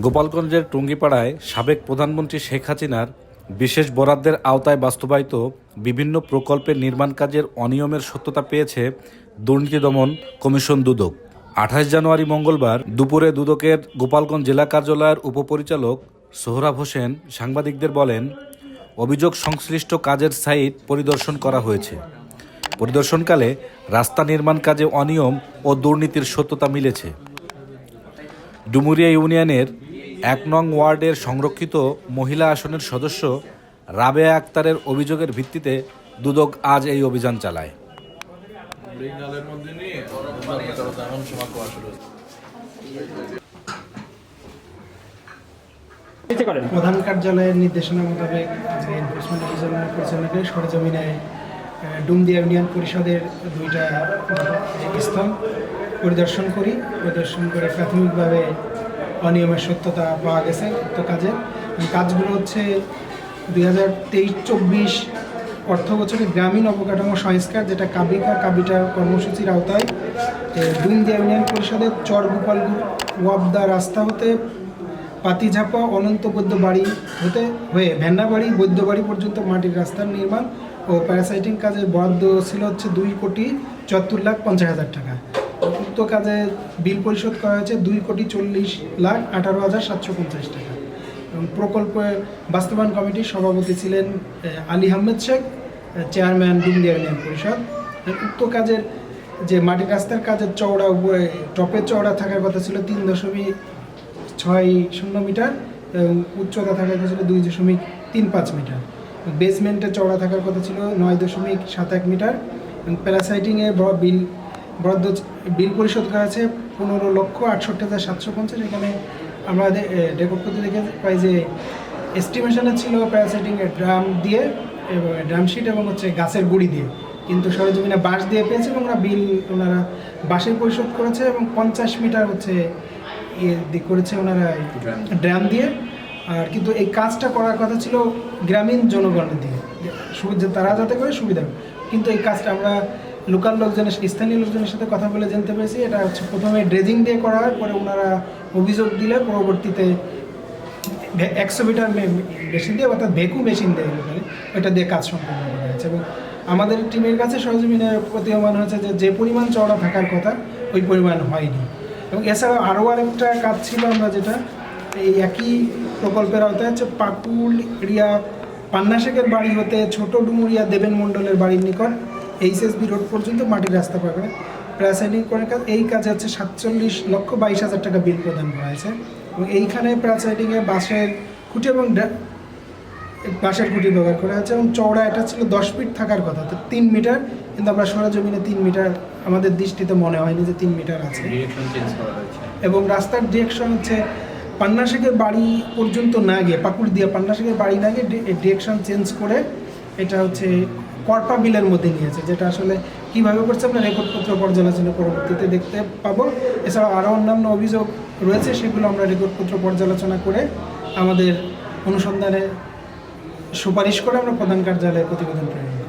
গোপালগঞ্জের টুঙ্গিপাড়ায় সাবেক প্রধানমন্ত্রী শেখ হাসিনার বিশেষ বরাদ্দের আওতায় বাস্তবায়িত বিভিন্ন প্রকল্পের নির্মাণ কাজের অনিয়মের সত্যতা পেয়েছে দুর্নীতি দমন কমিশন দুদক। 28 জানুয়ারি মঙ্গলবার দুপুরে দুদকের গোপালগঞ্জ জেলা কার্যালয়ের উপপরিচালক সোহরাব হোসেন সাংবাদিকদের বলেন, অভিযোগ সংশ্লিষ্ট কাজের সাইট পরিদর্শন করা হয়েছে। পরিদর্শনকালে রাস্তা নির্মাণ কাজে অনিয়ম ও দুর্নীতির সত্যতা মিলেছে। ডুমুরিয়া ইউনিয়নের 1 নং ওয়ার্ডের সংরক্ষিত মহিলা আসনের সদস্য রাবেয়া আক্তারের অভিযোগের ভিত্তিতে দুদক আজ এই অভিযান চালায়। প্রধান কার্যালয়ের নির্দেশনা মোতাবেক এনফোর্সমেন্ট অফিসারের পরিচালনায় সরেজমিনে ডুমদিয়া ইউনিয়ন পরিষদের 2টা স্থান পরিদর্শন করে প্রাথমিকভাবে অনিয়মের সত্যতা পাওয়া গেছে। উক্ত কাজগুলো হচ্ছে 2023-24 অর্থ বছরে গ্রামীণ অবকাঠামো সংস্কার, যেটা কাবিটা কর্মসূচির আওতায় ডুমদিয়া ইউনিয়ন পরিষদের চর গোপালপুর ওয়াবদা রাস্তা হতে পাতিঝাপা অনন্ত বৈদ্য বাড়ি হয়ে ভেন্নাবাড়ি বৈদ্যবাড়ি পর্যন্ত মাটির রাস্তার নির্মাণ ও প্যারাসাইটিং কাজে বরাদ্দ ছিল হচ্ছে 2,74,50,000 টাকা। উক্ত কাজে বিল পরিশোধ করা হয়েছে 2,40,18,750 টাকা। এবং প্রকল্প বাস্তবায়ন কমিটির সভাপতি ছিলেন আলী আহমেদ শেখ, চেয়ারম্যান ডুমদিয়া ইউনিয়ন পরিষদ। উক্ত কাজের যে মাটির রাস্তার কাজের চওড়া টপের চওড়া থাকার কথা ছিল 3.60 মিটার এবং উচ্চতা থাকার কথা ছিল 2.35 মিটার। বেসমেন্টের চওড়া থাকার কথা ছিল 9.71 মিটার এবং প্যারাসাইটিংয়ে বিল পরিশোধ করা আছে 15,68,750। এখানে আমাদের রেকর্ড করতে দেখে পাই যে এস্টিমেশনে ছিল প্যারাসাইটিংয়ের ড্রাম দিয়ে এবং ড্রামশিট এবং হচ্ছে গাছের গুঁড়ি দিয়ে, কিন্তু সরেজমিনে বাঁশ দিয়ে পেয়েছে এবং ওনারা বাঁশের পরিশোধ করেছে এবং 50 মিটার হচ্ছে করেছে ওনারা ড্রাম দিয়ে। আর কিন্তু এই কাজটা করার কথা ছিল গ্রামীণ জনগণের দিয়ে, তারা যাতে করে সুবিধা, কিন্তু এই কাজটা আমরা লোকাল স্থানীয় লোকজনের সাথে কথা বলে জানতে পেরেছি এটা হচ্ছে প্রথমে ড্রেজিং দিয়ে করা হয়, পরে ওনারা অভিযোগ দিলে পরবর্তীতে 100 মিটার মেশিন দিয়ে অর্থাৎ ভেকু মেশিন দিয়ে ওইটা দিয়ে কাজ সম্পন্ন করা হয়েছে। এবং আমাদের টিমের কাছে সরজমিনে প্রতীয়মান হয়েছে যে পরিমাণ চওড়া থাকার কথা ওই পরিমাণ হয়নি। এবং এছাড়াও আরও আরেকটা কাজ ছিল আমরা যেটা এই একই প্রকল্পের আওতায় হচ্ছে পাকুড়িয়া পান্না শেখের বাড়ি হতে ছোট ডুমুরিয়া দেবেন মণ্ডলের বাড়ির নিকট HSB রোড পর্যন্ত মাটির রাস্তা পাবে প্যারাসাইটিং করে কাজ। এই কাজে হচ্ছে 47,22,000 টাকা বিল প্রদান করা হয়েছে। এবং এইখানে প্যারাসাইটিংয়ে বাঁশের খুঁটি ব্যবহার করা হয়েছে এবং চওড়া এটা ছিল 10 ফিট থাকার কথা, তো 3 মিটার, কিন্তু আমরা সরেজমিনে 3 মিটার আমাদের দৃষ্টিতে মনে হয়নি যে 3 মিটার আছে। এবং রাস্তার ডিরেকশন হচ্ছে পান্না শেখের বাড়ি পর্যন্ত না গিয়ে পাকুড়দিয়া পান্না শেখের বাড়ি না গিয়ে ডিরেকশন চেঞ্জ করে এটা হচ্ছে করপা বিলের মধ্যে নিয়েছে, যেটা আসলে কীভাবে করছে আমরা রেকর্ডপত্র পর্যালোচনা পরবর্তীতে দেখতে পাবো। এছাড়াও আরও অন্যান্য অভিযোগ রয়েছে, সেগুলো আমরা রেকর্ডপত্র পর্যালোচনা করে আমাদের অনুসন্ধানে সুপারিশ করে আমরা প্রধান কার্যালয়ে প্রতিবেদন প্রেরণ